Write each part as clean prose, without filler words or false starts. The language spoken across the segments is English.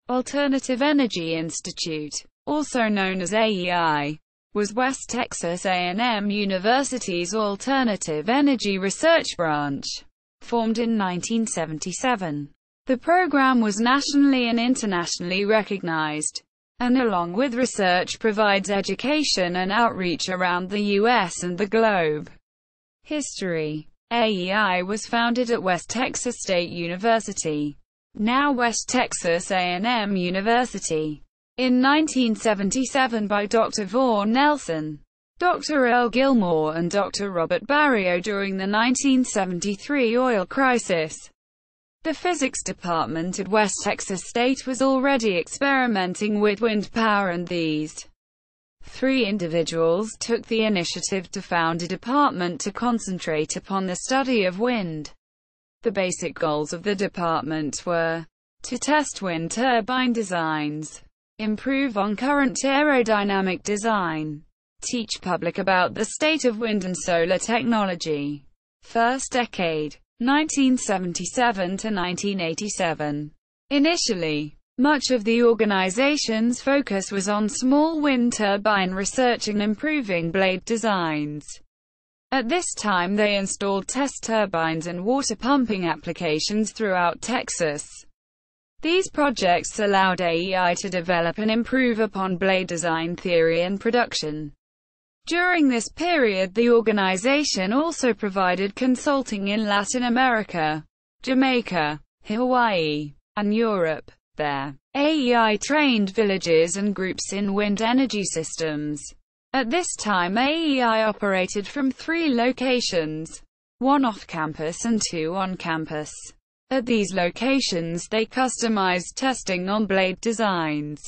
Alternative Energy Institute, also known as AEI, was West Texas A&M University's alternative energy research branch. Formed in 1977, the program was nationally and internationally recognized, and along with research provides education and outreach around the U.S. and the globe. History. AEI was founded at West Texas State University, now West Texas A&M University, in 1977 by Dr. Vaughn Nelson, Dr. Earl Gilmore and Dr. Robert Barrio during the 1973 oil crisis. The physics department at West Texas State was already experimenting with wind power, and these three individuals took the initiative to found a department to concentrate upon the study of wind. The basic goals of the department were to test wind turbine designs, improve on current aerodynamic design, teach public about the state of wind and solar technology. First decade, 1977 to 1987. Initially, much of the organization's focus was on small wind turbine research and improving blade designs. At this time they installed test turbines and water pumping applications throughout Texas. These projects allowed AEI to develop and improve upon blade design theory and production. During this period the organization also provided consulting in Latin America, Jamaica, Hawaii, and Europe. There, AEI trained villages and groups in wind energy systems. At this time AEI operated from 3 locations, 1 off-campus and 2 on-campus. At these locations they customized testing on blade designs,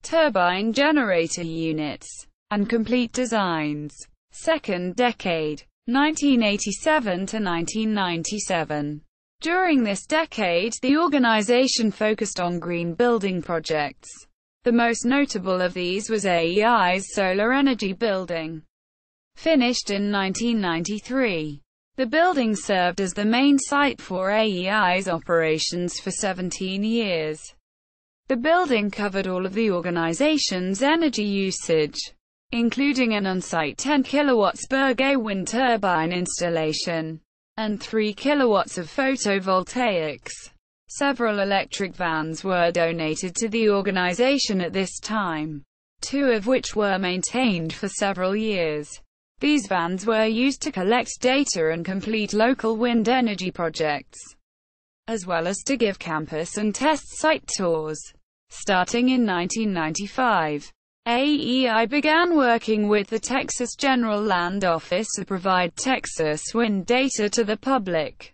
turbine generator units, and complete designs. Second decade, 1987 to 1997. During this decade, the organization focused on green building projects. The most notable of these was AEI's solar energy building. Finished in 1993, the building served as the main site for AEI's operations for 17 years. The building covered all of the organization's energy usage, including an on-site 10 kilowatts Berge wind turbine installation, and 3 kilowatts of photovoltaics. Several electric vans were donated to the organization at this time, 2 of which were maintained for several years. These vans were used to collect data and complete local wind energy projects, as well as to give campus and test site tours. Starting in 1995, AEI began working with the Texas General Land Office to provide Texas wind data to the public.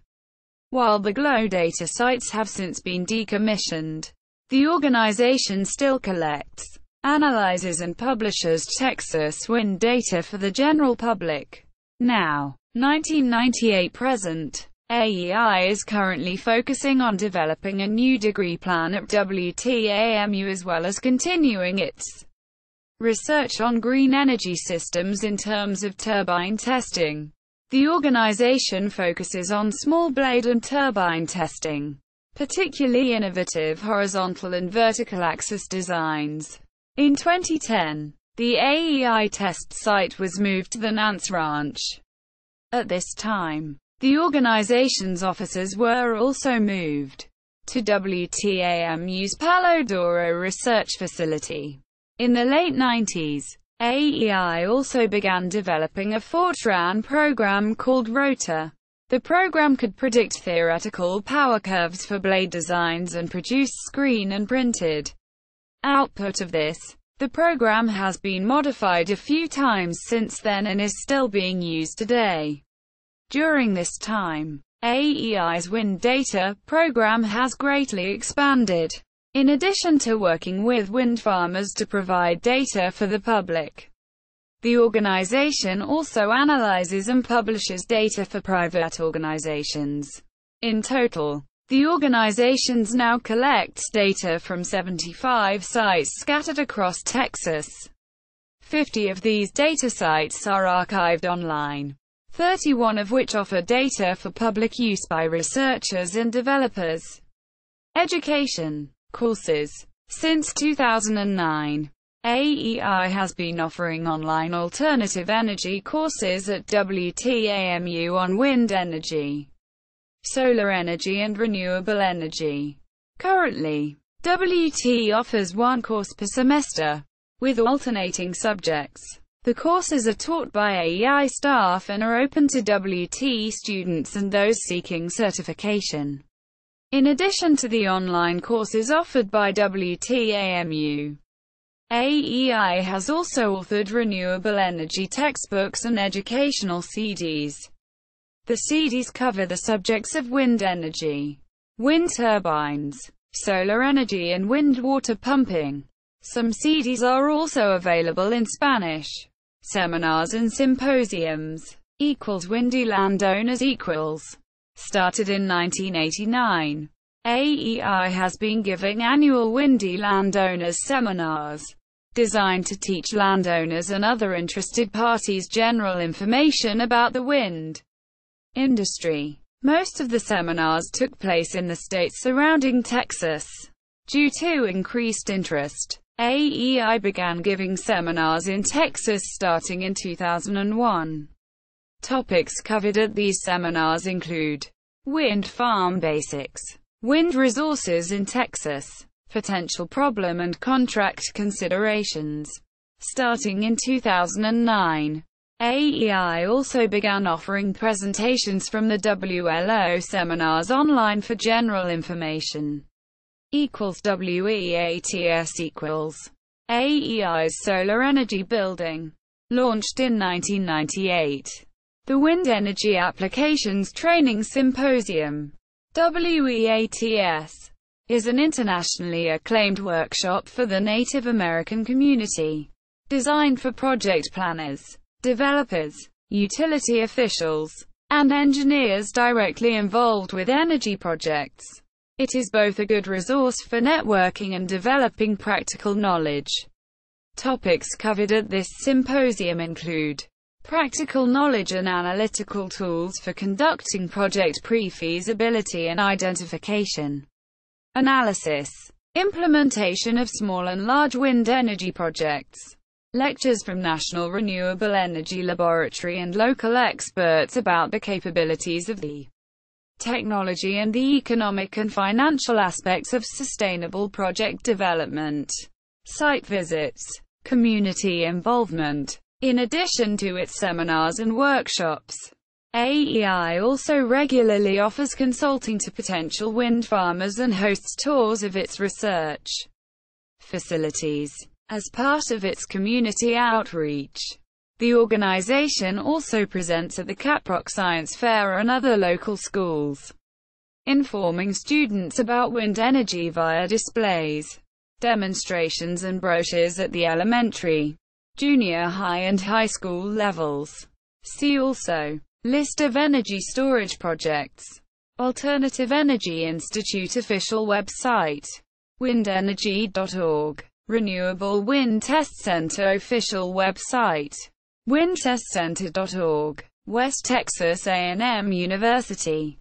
While the GLOW data sites have since been decommissioned, the organization still collects, analyzes and publishes Texas wind data for the general public. Now, 1998-present, AEI is currently focusing on developing a new degree plan at WTAMU as well as continuing its research on green energy systems in terms of turbine testing. The organization focuses on small blade and turbine testing, particularly innovative horizontal and vertical axis designs. In 2010, the AEI test site was moved to the Nance Ranch. At this time, the organization's offices were also moved to WTAMU's Palo Duro research facility. In the late 90s, AEI also began developing a Fortran program called Rotor. The program could predict theoretical power curves for blade designs and produce screen and printed output of this. The program has been modified a few times since then and is still being used today. During this time, AEI's wind data program has greatly expanded. In addition to working with wind farmers to provide data for the public, the organization also analyzes and publishes data for private organizations. In total, the organizations now collects data from 75 sites scattered across Texas. 50 of these data sites are archived online, 31 of which offer data for public use by researchers and developers. Education. Courses. Since 2009, AEI has been offering online alternative energy courses at WTAMU on wind energy, solar energy and renewable energy. Currently, WT offers one course per semester, with alternating subjects. The courses are taught by AEI staff and are open to WT students and those seeking certification. In addition to the online courses offered by WTAMU, AEI has also authored renewable energy textbooks and educational CDs. The CDs cover the subjects of wind energy, wind turbines, solar energy and wind water pumping. Some CDs are also available in Spanish. Seminars and symposiums Windy landowners started in 1989. AEI has been giving annual Windy Landowners seminars, designed to teach landowners and other interested parties general information about the wind industry. Most of the seminars took place in the states surrounding Texas. Due to increased interest, AEI began giving seminars in Texas starting in 2001. Topics covered at these seminars include wind farm basics, wind resources in Texas, potential problem and contract considerations. Starting in 2009, AEI also began offering presentations from the WLO seminars online for general information. WEATS AEI's Solar Energy Building. Launched in 1998. The Wind Energy Applications Training Symposium. WEATS is an internationally acclaimed workshop for the Native American community, designed for project planners, developers, utility officials, and engineers directly involved with energy projects. It is both a good resource for networking and developing practical knowledge. Topics covered at this symposium include practical knowledge and analytical tools for conducting project pre-feasibility and identification, analysis, implementation of small and large wind energy projects, lectures from National Renewable Energy Laboratory and local experts about the capabilities of the technology and the economic and financial aspects of sustainable project development, site visits, community involvement. In addition to its seminars and workshops, AEI also regularly offers consulting to potential wind farmers and hosts tours of its research facilities. As part of its community outreach, the organization also presents at the Caprock Science Fair and other local schools, informing students about wind energy via displays, demonstrations and brochures at the elementary, junior high and high school levels. See also list of energy storage projects. Alternative Energy Institute official website, windenergy.org. Renewable Wind Test Center official website, windtestcenter.org. West Texas A&M University.